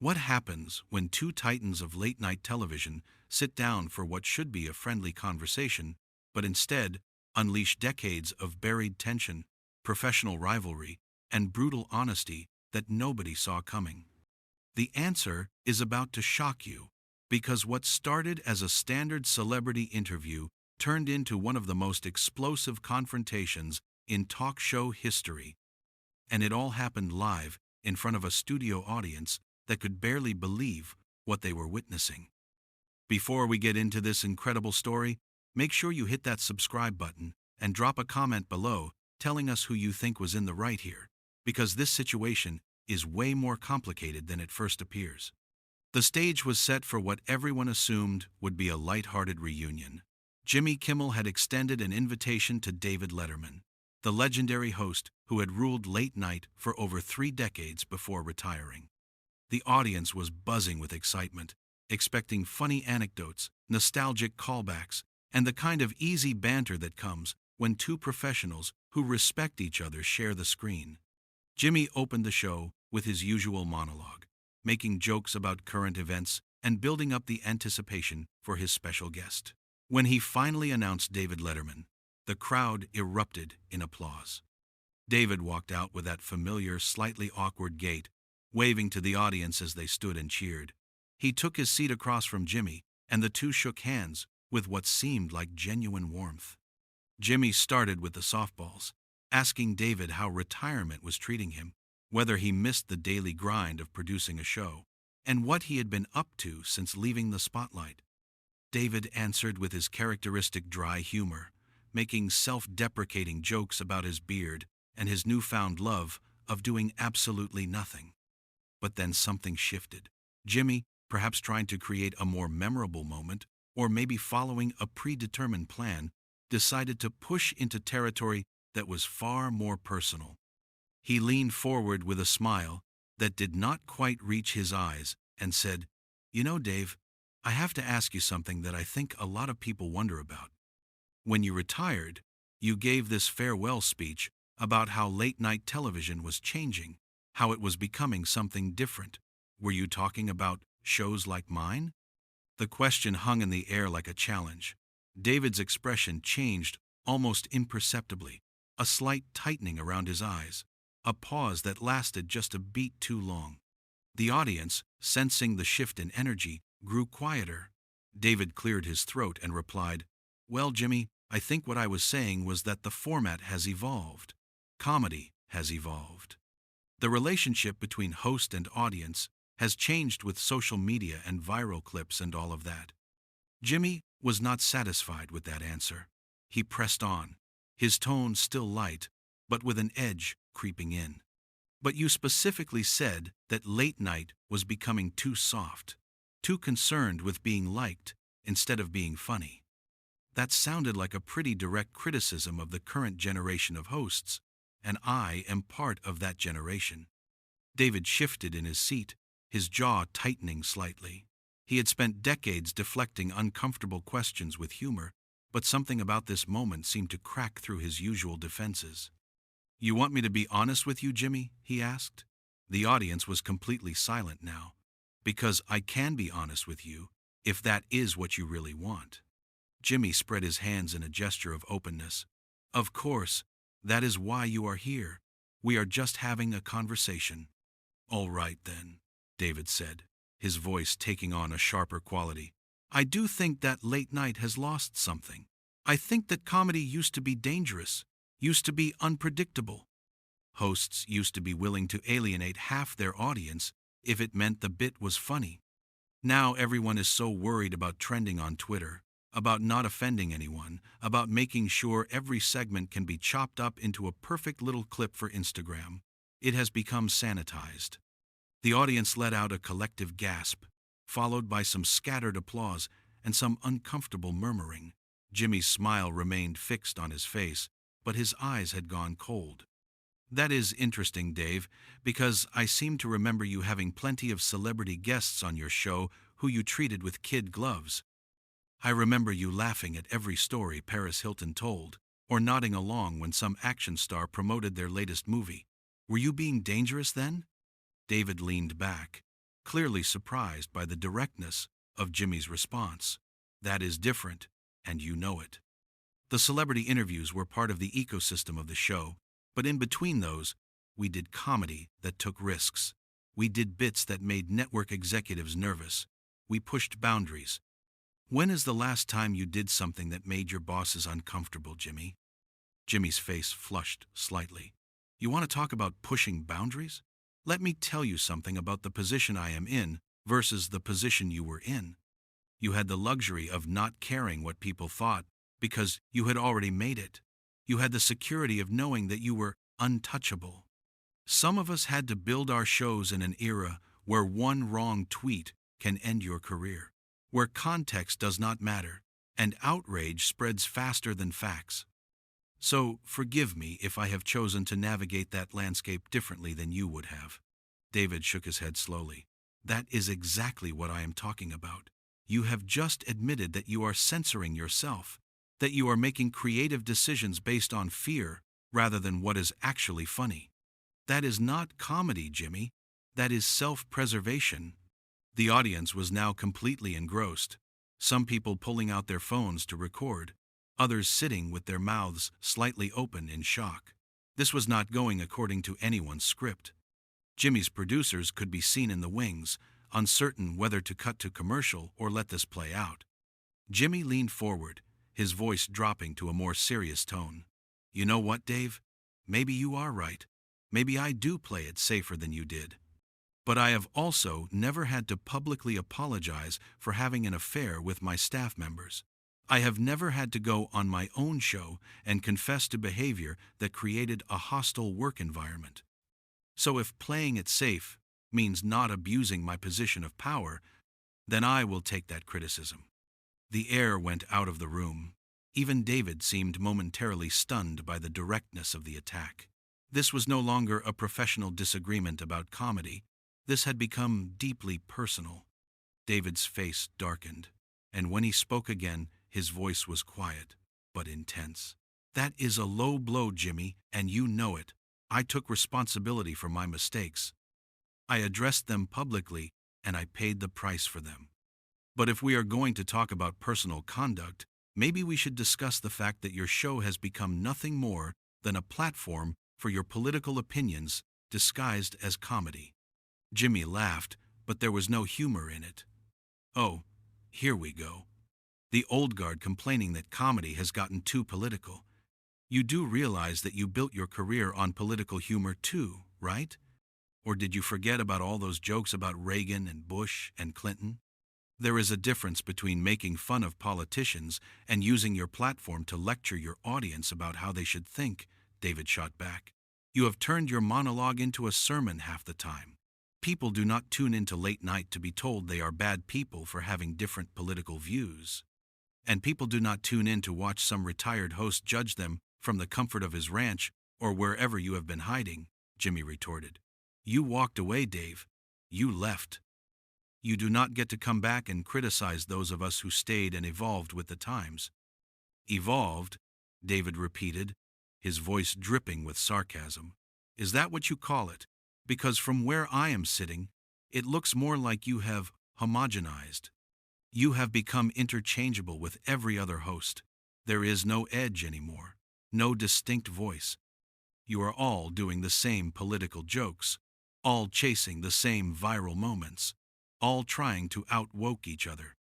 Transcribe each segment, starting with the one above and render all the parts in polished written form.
What happens when two titans of late-night television sit down for what should be a friendly conversation, but instead unleash decades of buried tension, professional rivalry, and brutal honesty that nobody saw coming? The answer is about to shock you, because what started as a standard celebrity interview turned into one of the most explosive confrontations in talk show history. And it all happened live in front of a studio audience that could barely believe what they were witnessing. Before we get into this incredible story, make sure you hit that subscribe button and drop a comment below telling us who you think was in the right here, because this situation is way more complicated than it first appears. The stage was set for what everyone assumed would be a light-hearted reunion. Jimmy Kimmel had extended an invitation to David Letterman, the legendary host who had ruled late night for over 3 decades before retiring. The audience was buzzing with excitement, expecting funny anecdotes, nostalgic callbacks, and the kind of easy banter that comes when two professionals who respect each other share the screen. Jimmy opened the show with his usual monologue, making jokes about current events and building up the anticipation for his special guest. When he finally announced David Letterman, the crowd erupted in applause. David walked out with that familiar, slightly awkward gait, waving to the audience as they stood and cheered. He took his seat across from Jimmy, and the two shook hands with what seemed like genuine warmth. Jimmy started with the softballs, asking David how retirement was treating him, whether he missed the daily grind of producing a show, and what he had been up to since leaving the spotlight. David answered with his characteristic dry humor, making self-deprecating jokes about his beard and his newfound love of doing absolutely nothing. But then something shifted. Jimmy, perhaps trying to create a more memorable moment, or maybe following a predetermined plan, decided to push into territory that was far more personal. He leaned forward with a smile that did not quite reach his eyes and said, "You know, Dave, I have to ask you something that I think a lot of people wonder about. When you retired, you gave this farewell speech about how late-night television was changing, how it was becoming something different. Were you talking about shows like mine?" The question hung in the air like a challenge. David's expression changed almost imperceptibly, a slight tightening around his eyes, a pause that lasted just a beat too long. The audience, sensing the shift in energy, grew quieter. David cleared his throat and replied, "Well, Jimmy, I think what I was saying was that the format has evolved. Comedy has evolved. The relationship between host and audience has changed with social media and viral clips and all of that." Jimmy was not satisfied with that answer. He pressed on, his tone still light, but with an edge creeping in. "But you specifically said that late night was becoming too soft, too concerned with being liked instead of being funny." That sounded like a pretty direct criticism of the current generation of hosts, and I am part of that generation. David shifted in his seat, his jaw tightening slightly. He had spent decades deflecting uncomfortable questions with humor, but something about this moment seemed to crack through his usual defenses. "You want me to be honest with you, Jimmy?" he asked. The audience was completely silent now. "Because I can be honest with you, if that is what you really want." Jimmy spread his hands in a gesture of openness. "Of course, that is why you are here. We are just having a conversation." "All right, then," David said, his voice taking on a sharper quality. "I do think that late night has lost something. I think that comedy used to be dangerous, used to be unpredictable. Hosts used to be willing to alienate half their audience if it meant the bit was funny. Now everyone is so worried about trending on Twitter, about not offending anyone, about making sure every segment can be chopped up into a perfect little clip for Instagram. It has become sanitized." The audience let out a collective gasp, followed by some scattered applause and some uncomfortable murmuring. Jimmy's smile remained fixed on his face, but his eyes had gone cold. "That is interesting, Dave, because I seem to remember you having plenty of celebrity guests on your show who you treated with kid gloves. I remember you laughing at every story Paris Hilton told, or nodding along when some action star promoted their latest movie. Were you being dangerous then?" David leaned back, clearly surprised by the directness of Jimmy's response. That is different, and you know it. The celebrity interviews were part of the ecosystem of the show, but in between those, we did comedy that took risks. We did bits that made network executives nervous. We pushed boundaries. When is the last time you did something that made your bosses uncomfortable, Jimmy? Jimmy's face flushed slightly. You want to talk about pushing boundaries? Let me tell you something about the position I am in versus the position you were in. You had the luxury of not caring what people thought because you had already made it. You had the security of knowing that you were untouchable. Some of us had to build our shows in an era where one wrong tweet can end your career, where context does not matter, and outrage spreads faster than facts. So, forgive me if I have chosen to navigate that landscape differently than you would have. David shook his head slowly. That is exactly what I am talking about. You have just admitted that you are censoring yourself, that you are making creative decisions based on fear rather than what is actually funny. That is not comedy, Jimmy. That is self-preservation. The audience was now completely engrossed, some people pulling out their phones to record, others sitting with their mouths slightly open in shock. This was not going according to anyone's script. Jimmy's producers could be seen in the wings, uncertain whether to cut to commercial or let this play out. Jimmy leaned forward, his voice dropping to a more serious tone. You know what, Dave? Maybe you are right. Maybe I do play it safer than you did. But I have also never had to publicly apologize for having an affair with my staff members. I have never had to go on my own show and confess to behavior that created a hostile work environment. So if playing it safe means not abusing my position of power, then I will take that criticism. The air went out of the room. Even David seemed momentarily stunned by the directness of the attack. This was no longer a professional disagreement about comedy. This had become deeply personal. David's face darkened, and when he spoke again, his voice was quiet, but intense. That is a low blow, Jimmy, and you know it. I took responsibility for my mistakes. I addressed them publicly, and I paid the price for them. But if we are going to talk about personal conduct, maybe we should discuss the fact that your show has become nothing more than a platform for your political opinions disguised as comedy. Jimmy laughed, but there was no humor in it. Oh, here we go. The old guard complaining that comedy has gotten too political. You do realize that you built your career on political humor too, right? Or did you forget about all those jokes about Reagan and Bush and Clinton? There is a difference between making fun of politicians and using your platform to lecture your audience about how they should think, David shot back. You have turned your monologue into a sermon half the time. People do not tune into late night to be told they are bad people for having different political views. And people do not tune in to watch some retired host judge them from the comfort of his ranch or wherever you have been hiding, Jimmy retorted. You walked away, Dave. You left. You do not get to come back and criticize those of us who stayed and evolved with the times. Evolved, David repeated, his voice dripping with sarcasm. Is that what you call it? Because from where I am sitting, it looks more like you have homogenized. You have become interchangeable with every other host. There is no edge anymore, no distinct voice. You are all doing the same political jokes, all chasing the same viral moments, all trying to out-woke each other.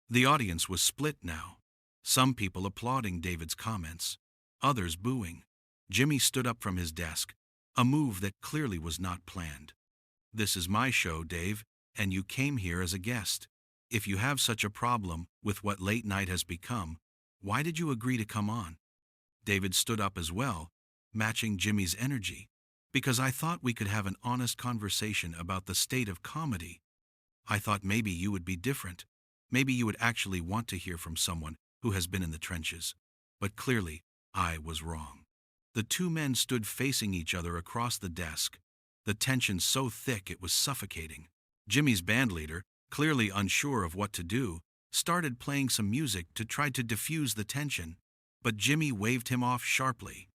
The audience was split now, some people applauding David's comments, others booing. Jimmy stood up from his desk, a move that clearly was not planned. This is my show, Dave, and you came here as a guest. If you have such a problem with what late night has become, why did you agree to come on? David stood up as well, matching Jimmy's energy. Because I thought we could have an honest conversation about the state of comedy. I thought maybe you would be different. Maybe you would actually want to hear from someone who has been in the trenches. But clearly, I was wrong. The two men stood facing each other across the desk, the tension so thick it was suffocating. Jimmy's bandleader, clearly unsure of what to do, started playing some music to try to diffuse the tension, but Jimmy waved him off sharply.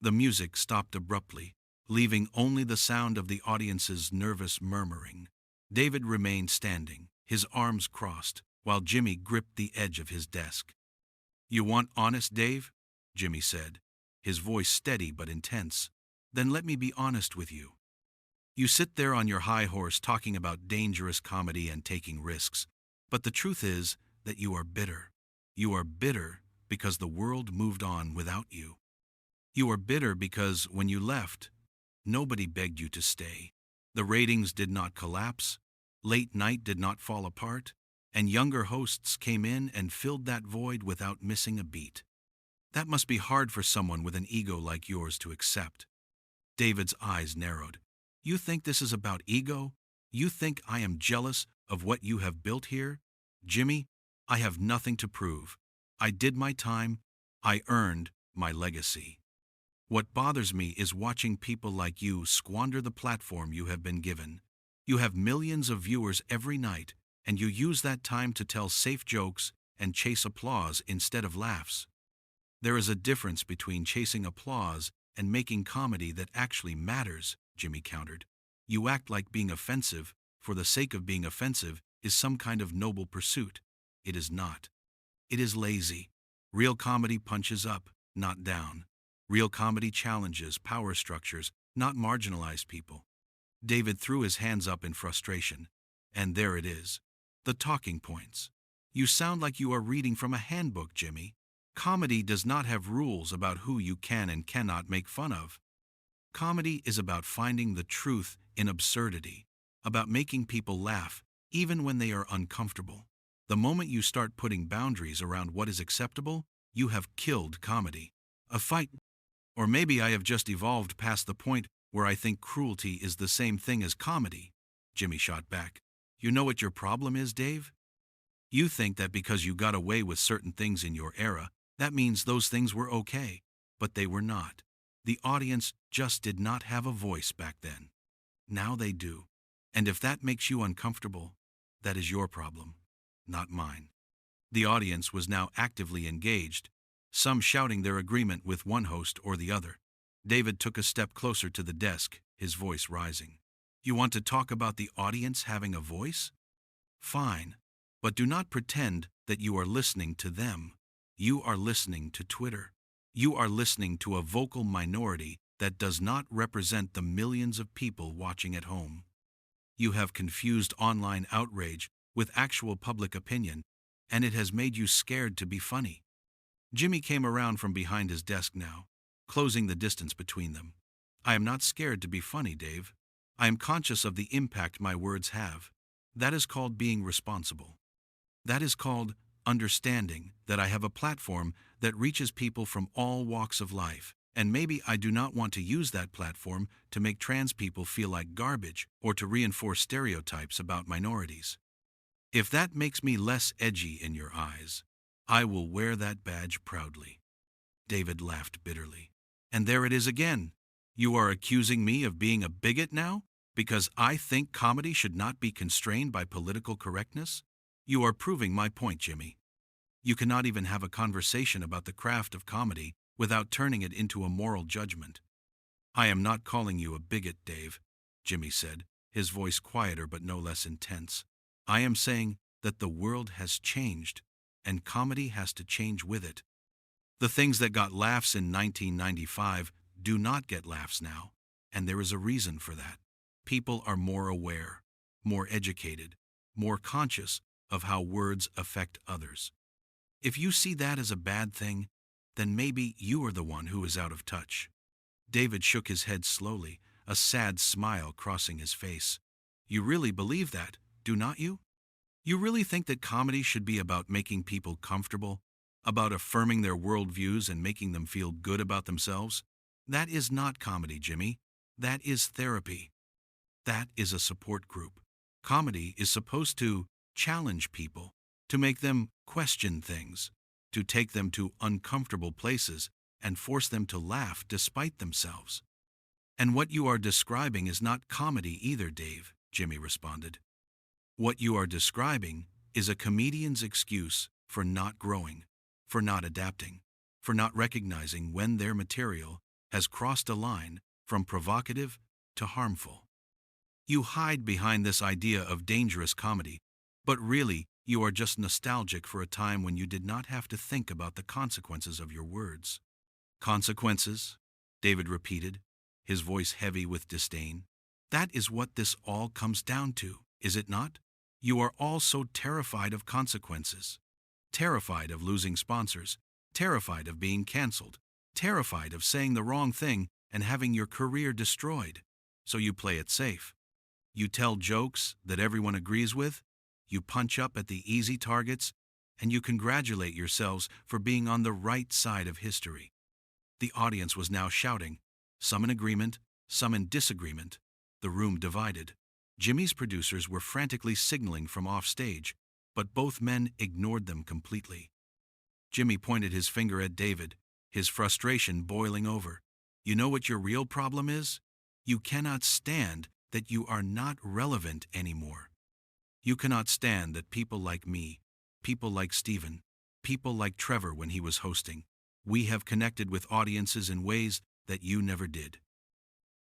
The music stopped abruptly, leaving only the sound of the audience's nervous murmuring. David remained standing, his arms crossed, while Jimmy gripped the edge of his desk. "You want honest, Dave?" Jimmy said, his voice steady but intense. "Then let me be honest with you. You sit there on your high horse talking about dangerous comedy and taking risks, but the truth is that you are bitter. You are bitter because the world moved on without you. You are bitter because when you left, nobody begged you to stay. The ratings did not collapse, late night did not fall apart, and younger hosts came in and filled that void without missing a beat. That must be hard for someone with an ego like yours to accept." David's eyes narrowed. "You think this is about ego? You think I am jealous of what you have built here? Jimmy, I have nothing to prove. I did my time. I earned my legacy. What bothers me is watching people like you squander the platform you have been given. You have millions of viewers every night, and you use that time to tell safe jokes and chase applause instead of laughs. There is a difference between chasing applause and making comedy that actually matters," Jimmy countered. "You act like being offensive for the sake of being offensive is some kind of noble pursuit. It is not. It is lazy. Real comedy punches up, not down. Real comedy challenges power structures, not marginalized people." David threw his hands up in frustration. "And there it is. The talking points. You sound like you are reading from a handbook, Jimmy. Comedy does not have rules about who you can and cannot make fun of. Comedy is about finding the truth in absurdity, about making people laugh even when they are uncomfortable. The moment you start putting boundaries around what is acceptable, you have killed comedy. A fight. Or maybe I have just evolved past the point where I think cruelty is the same thing as comedy," Jimmy shot back. "You know what your problem is, Dave? You think that because you got away with certain things in your era, that means those things were okay, but they were not. The audience just did not have a voice back then. Now they do. And if that makes you uncomfortable, that is your problem, not mine." The audience was now actively engaged, some shouting their agreement with one host or the other. David took a step closer to the desk, his voice rising. "You want to talk about the audience having a voice? Fine, but do not pretend that you are listening to them. You are listening to Twitter. You are listening to a vocal minority that does not represent the millions of people watching at home. You have confused online outrage with actual public opinion, and it has made you scared to be funny." Jimmy came around from behind his desk now, closing the distance between them. "I am not scared to be funny, Dave. I am conscious of the impact my words have. That is called being responsible. That is called understanding that I have a platform that reaches people from all walks of life, and maybe I do not want to use that platform to make trans people feel like garbage or to reinforce stereotypes about minorities. If that makes me less edgy in your eyes, I will wear that badge proudly." David laughed bitterly. "And there it is again. You are accusing me of being a bigot now? Because I think comedy should not be constrained by political correctness? You are proving my point, Jimmy. You cannot even have a conversation about the craft of comedy without turning it into a moral judgment." "I am not calling you a bigot, Dave," Jimmy said, his voice quieter but no less intense. "I am saying that the world has changed, and comedy has to change with it. The things that got laughs in 1995 do not get laughs now, and there is a reason for that. People are more aware, more educated, more conscious of how words affect others. If you see that as a bad thing, then maybe you are the one who is out of touch." David shook his head slowly, a sad smile crossing his face. "You really believe that, do not you? You really think that comedy should be about making people comfortable, about affirming their worldviews and making them feel good about themselves? That is not comedy, Jimmy. That is therapy. That is a support group. Comedy is supposed to challenge people, to make them question things, to take them to uncomfortable places and force them to laugh despite themselves." "And what you are describing is not comedy either, Dave," Jimmy responded. "What you are describing is a comedian's excuse for not growing, for not adapting, for not recognizing when their material has crossed a line from provocative to harmful." You hide behind this idea of dangerous comedy, but really, you are just nostalgic for a time when you did not have to think about the consequences of your words. Consequences? David repeated, his voice heavy with disdain. That is what this all comes down to, is it not? You are all so terrified of consequences. Terrified of losing sponsors, terrified of being cancelled, terrified of saying the wrong thing and having your career destroyed. So you play it safe. You tell jokes that everyone agrees with, you punch up at the easy targets, and you congratulate yourselves for being on the right side of history. The audience was now shouting, some in agreement, some in disagreement. The room divided. Jimmy's producers were frantically signaling from offstage, but both men ignored them completely. Jimmy pointed his finger at David, his frustration boiling over. You know what your real problem is? You cannot stand that you are not relevant anymore. You cannot stand that people like me, people like Stephen, people like Trevor when he was hosting, we have connected with audiences in ways that you never did.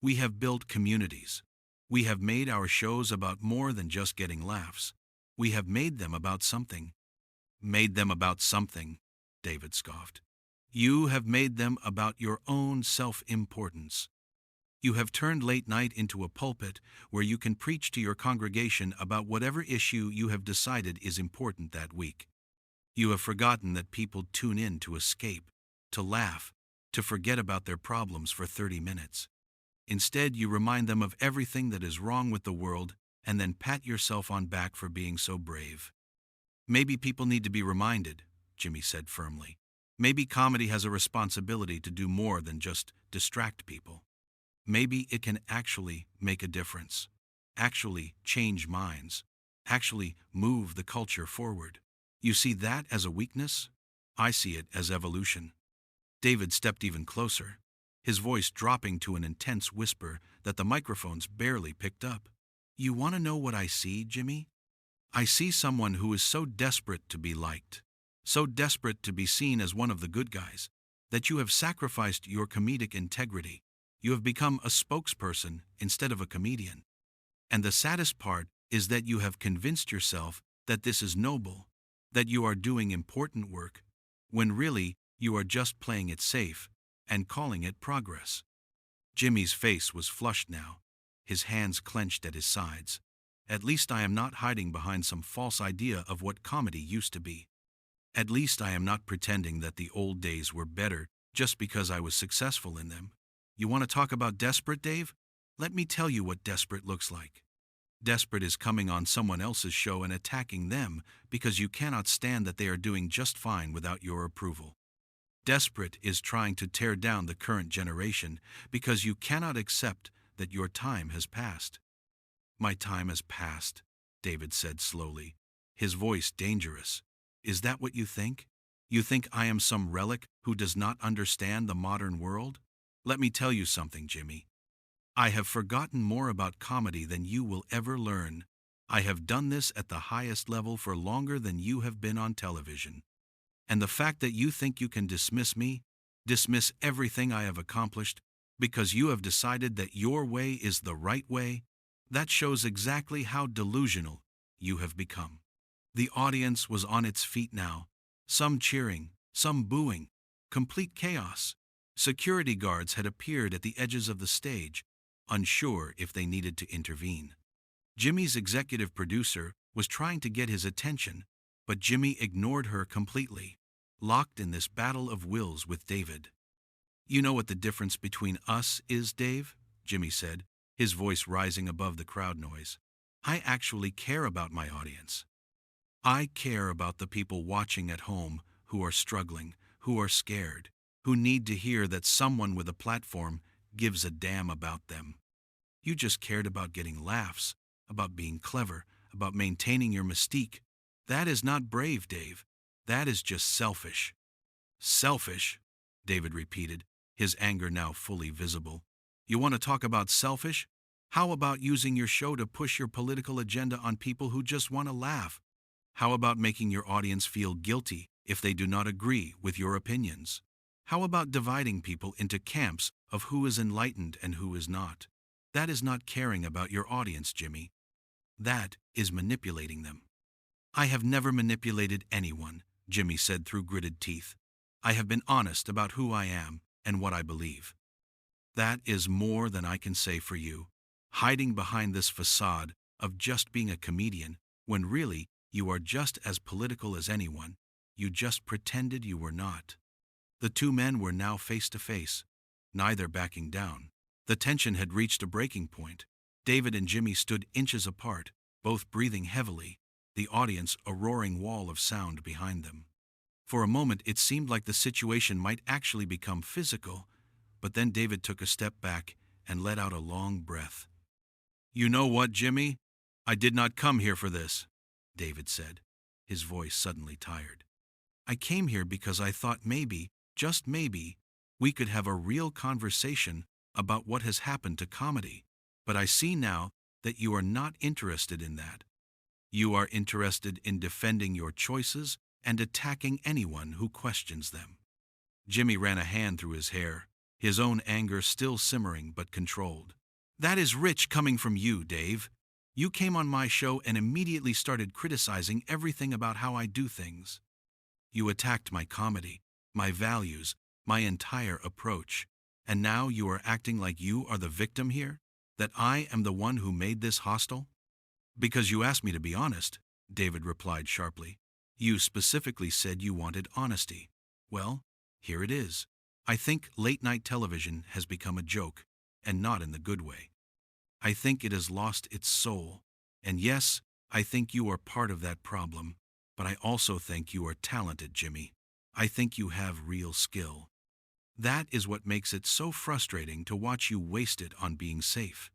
We have built communities. We have made our shows about more than just getting laughs. We have made them about something. Made them about something, David scoffed. You have made them about your own self-importance. You have turned late night into a pulpit where you can preach to your congregation about whatever issue you have decided is important that week. You have forgotten that people tune in to escape, to laugh, to forget about their problems for 30 minutes. Instead, you remind them of everything that is wrong with the world and then pat yourself on back for being so brave. Maybe people need to be reminded, Jimmy said firmly. Maybe comedy has a responsibility to do more than just distract people. Maybe it can actually make a difference, actually change minds, actually move the culture forward. You see that as a weakness? I see it as evolution. David stepped even closer, his voice dropping to an intense whisper that the microphones barely picked up. You want to know what I see, Jimmy? I see someone who is so desperate to be liked, so desperate to be seen as one of the good guys, that you have sacrificed your comedic integrity. You have become a spokesperson instead of a comedian. And the saddest part is that you have convinced yourself that this is noble, that you are doing important work, when really you are just playing it safe and calling it progress. Jimmy's face was flushed now, his hands clenched at his sides. At least I am not hiding behind some false idea of what comedy used to be. At least I am not pretending that the old days were better just because I was successful in them. You want to talk about desperate, Dave? Let me tell you what desperate looks like. Desperate is coming on someone else's show and attacking them because you cannot stand that they are doing just fine without your approval. Desperate is trying to tear down the current generation because you cannot accept that your time has passed. My time has passed, David said slowly, his voice dangerous. Is that what you think? You think I am some relic who does not understand the modern world? Let me tell you something, Jimmy. I have forgotten more about comedy than you will ever learn. I have done this at the highest level for longer than you have been on television. And the fact that you think you can dismiss me, dismiss everything I have accomplished, because you have decided that your way is the right way, that shows exactly how delusional you have become. The audience was on its feet now, some cheering, some booing, complete chaos. Security guards had appeared at the edges of the stage, unsure if they needed to intervene. Jimmy's executive producer was trying to get his attention, but Jimmy ignored her completely, locked in this battle of wills with David. You know what the difference between us is, Dave? Jimmy said, his voice rising above the crowd noise. I actually care about my audience. I care about the people watching at home who are struggling, who are scared, who need to hear that someone with a platform gives a damn about them. You just cared about getting laughs, about being clever, about maintaining your mystique. That is not brave, Dave. That is just selfish. Selfish, David repeated, his anger now fully visible. You want to talk about selfish? How about using your show to push your political agenda on people who just want to laugh? How about making your audience feel guilty if they do not agree with your opinions? How about dividing people into camps of who is enlightened and who is not? That is not caring about your audience, Jimmy. That is manipulating them. I have never manipulated anyone, Jimmy said through gritted teeth. I have been honest about who I am and what I believe. That is more than I can say for you. Hiding behind this facade of just being a comedian, when really you are just as political as anyone, you just pretended you were not. The two men were now face to face, neither backing down. The tension had reached a breaking point. David and Jimmy stood inches apart, both breathing heavily, the audience a roaring wall of sound behind them. For a moment it seemed like the situation might actually become physical, but then David took a step back and let out a long breath. "You know what, Jimmy? I did not come here for this," David said, his voice suddenly tired. "I came here because I thought maybe, just maybe, we could have a real conversation about what has happened to comedy. But I see now that you are not interested in that. You are interested in defending your choices and attacking anyone who questions them." Jimmy ran a hand through his hair, his own anger still simmering but controlled. "That is rich coming from you, Dave. You came on my show and immediately started criticizing everything about how I do things. You attacked my comedy, my values, my entire approach. And now you are acting like you are the victim here? That I am the one who made this hostile?" "Because you asked me to be honest," David replied sharply. "You specifically said you wanted honesty. Well, here it is. I think late-night television has become a joke, and not in the good way. I think it has lost its soul. And yes, I think you are part of that problem, but I also think you are talented, Jimmy. I think you have real skill. That is what makes it so frustrating to watch you waste it on being safe."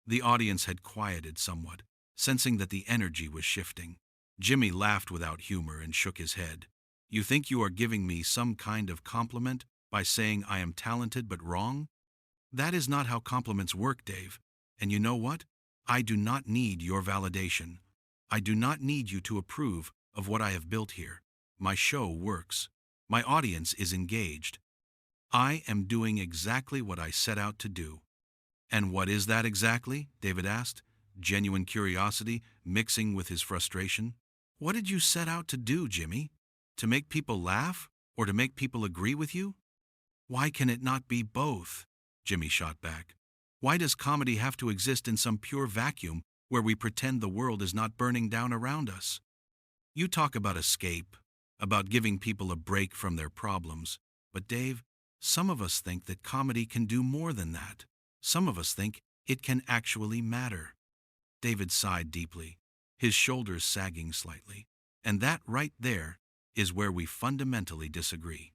The audience had quieted somewhat, sensing that the energy was shifting. Jimmy laughed without humor and shook his head. "You think you are giving me some kind of compliment by saying I am talented but wrong? That is not how compliments work, Dave. And you know what? I do not need your validation. I do not need you to approve of what I have built here. My show works. My audience is engaged. I am doing exactly what I set out to do." "And what is that exactly?" David asked, genuine curiosity mixing with his frustration. "What did you set out to do, Jimmy? To make people laugh or to make people agree with you?" "Why can it not be both?" Jimmy shot back. "Why does comedy have to exist in some pure vacuum where we pretend the world is not burning down around us? You talk about escape, about giving people a break from their problems, but Dave, some of us think that comedy can do more than that. Some of us think it can actually matter." David sighed deeply, his shoulders sagging slightly. "And that right there is where we fundamentally disagree.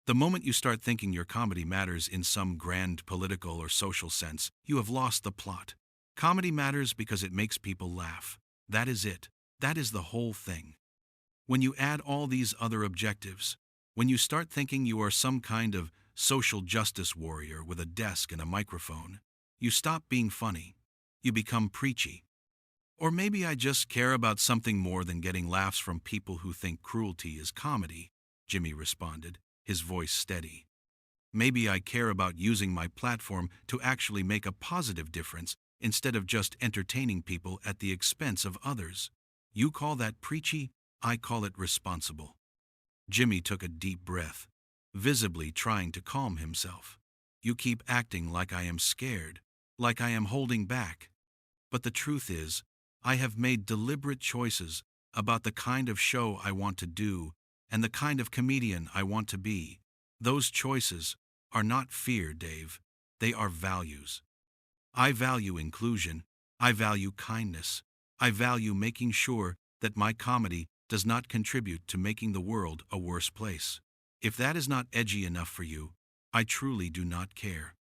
The moment you start thinking your comedy matters in some grand political or social sense, you have lost the plot. Comedy matters because it makes people laugh. That is it. That is the whole thing. When you add all these other objectives, when you start thinking you are some kind of social justice warrior with a desk and a microphone, you stop being funny. You become preachy. Or maybe I just care about something more than getting laughs from people who think cruelty is comedy," Jimmy responded, his voice steady. "Maybe I care about using my platform to actually make a positive difference instead of just entertaining people at the expense of others. You call that preachy, I call it responsible." Jimmy took a deep breath, visibly trying to calm himself. "You keep acting like I am scared, like I am holding back. But the truth is, I have made deliberate choices about the kind of show I want to do and the kind of comedian I want to be. Those choices are not fear, Dave. They are values. I value inclusion. I value kindness. I value making sure that my comedy does not contribute to making the world a worse place. If that is not edgy enough for you, I truly do not care."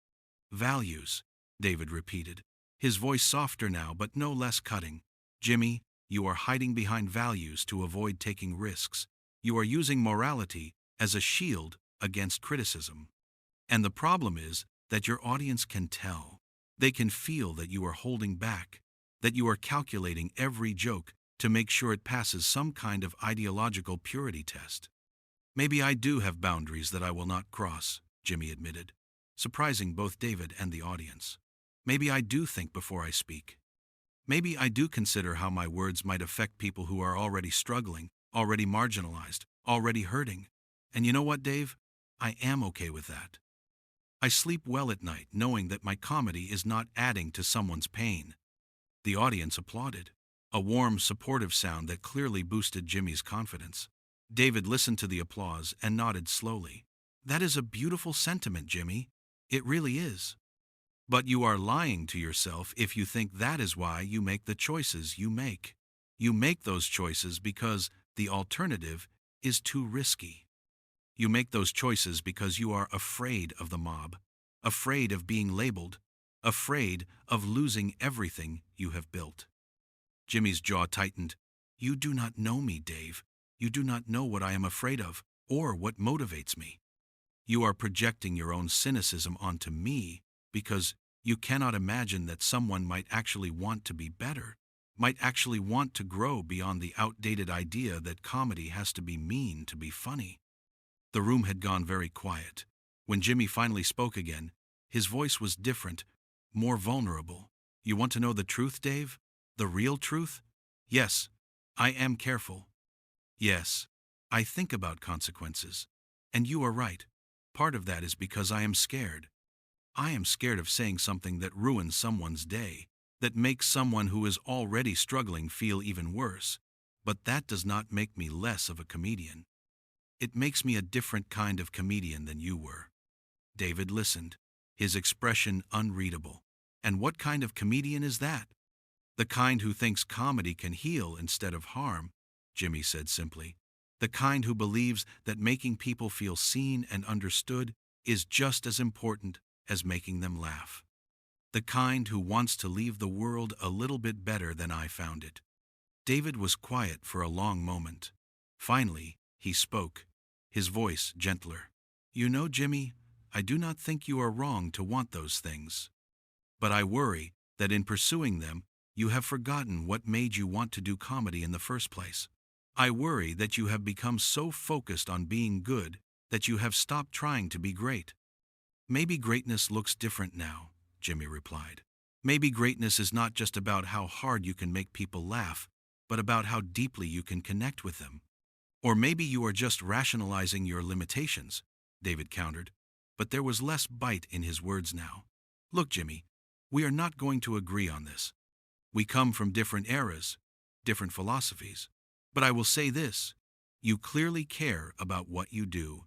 "Values," David repeated, his voice softer now but no less cutting. "Jimmy, you are hiding behind values to avoid taking risks. You are using morality as a shield against criticism. And the problem is that your audience can tell. They can feel that you are holding back, that you are calculating every joke to make sure it passes some kind of ideological purity test." "Maybe I do have boundaries that I will not cross," Jimmy admitted, surprising both David and the audience. Maybe I do think before I speak. Maybe I do consider how my words might affect people who are already struggling, already marginalized, already hurting. And you know what, Dave? I am okay with that. I sleep well at night knowing that my comedy is not adding to someone's pain. The audience applauded, a warm, supportive sound that clearly boosted Jimmy's confidence. David listened to the applause and nodded slowly. That is a beautiful sentiment, Jimmy. It really is. But you are lying to yourself if you think that is why you make the choices you make. You make those choices because the alternative is too risky. You make those choices because you are afraid of the mob, afraid of being labeled, afraid of losing everything you have built. Jimmy's jaw tightened. You do not know me, Dave. You do not know what I am afraid of, or what motivates me. You are projecting your own cynicism onto me because you cannot imagine that someone might actually want to be better, might actually want to grow beyond the outdated idea that comedy has to be mean to be funny. The room had gone very quiet. When Jimmy finally spoke again, his voice was different, more vulnerable. You want to know the truth, Dave? The real truth? Yes, I am careful. Yes, I think about consequences. And you are right. Part of that is because I am scared. I am scared of saying something that ruins someone's day, that makes someone who is already struggling feel even worse. But that does not make me less of a comedian. It makes me a different kind of comedian than you were. David listened, his expression unreadable. And what kind of comedian is that? The kind who thinks comedy can heal instead of harm, Jimmy said simply. The kind who believes that making people feel seen and understood is just as important as making them laugh. The kind who wants to leave the world a little bit better than I found it. David was quiet for a long moment. Finally, he spoke, his voice gentler. You know, Jimmy, I do not think you are wrong to want those things. But I worry that in pursuing them, you have forgotten what made you want to do comedy in the first place. I worry that you have become so focused on being good that you have stopped trying to be great. Maybe greatness looks different now, Jimmy replied. Maybe greatness is not just about how hard you can make people laugh, but about how deeply you can connect with them. Or maybe you are just rationalizing your limitations, David countered, but there was less bite in his words now. Look, Jimmy, we are not going to agree on this. We come from different eras, different philosophies. But I will say this, you clearly care about what you do.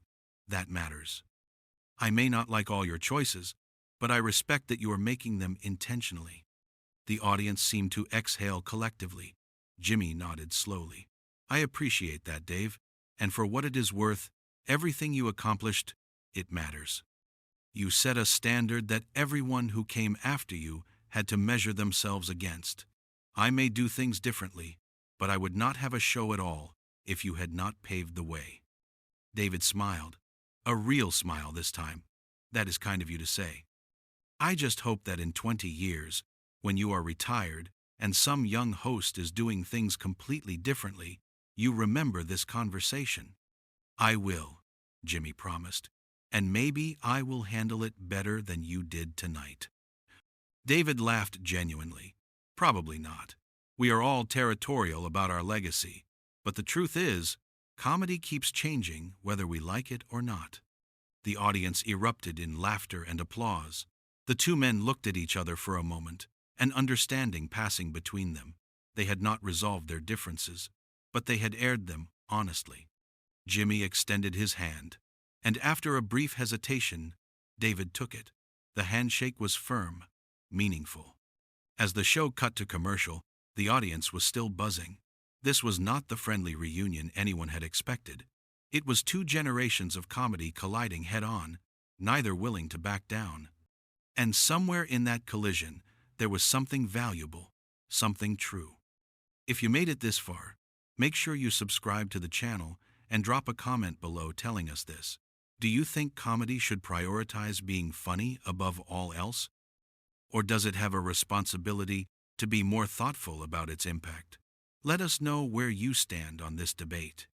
That matters. I may not like all your choices, but I respect that you are making them intentionally. The audience seemed to exhale collectively. Jimmy nodded slowly. I appreciate that, Dave, and for what it is worth, everything you accomplished, it matters. You set a standard that everyone who came after you had to measure themselves against. I may do things differently, but I would not have a show at all if you had not paved the way. David smiled, a real smile this time. That is kind of you to say. I just hope that in 20 years, when you are retired and some young host is doing things completely differently, you remember this conversation. I will, Jimmy promised, and maybe I will handle it better than you did tonight. David laughed genuinely. Probably not. We are all territorial about our legacy, but the truth is, comedy keeps changing whether we like it or not. The audience erupted in laughter and applause. The two men looked at each other for a moment, an understanding passing between them. They had not resolved their differences, but they had aired them honestly. Jimmy extended his hand, and after a brief hesitation, David took it. The handshake was firm, meaningful. As the show cut to commercial, the audience was still buzzing. This was not the friendly reunion anyone had expected. It was two generations of comedy colliding head-on, neither willing to back down. And somewhere in that collision, there was something valuable, something true. If you made it this far, make sure you subscribe to the channel and drop a comment below telling us this. Do you think comedy should prioritize being funny above all else? Or does it have a responsibility to be more thoughtful about its impact? Let us know where you stand on this debate.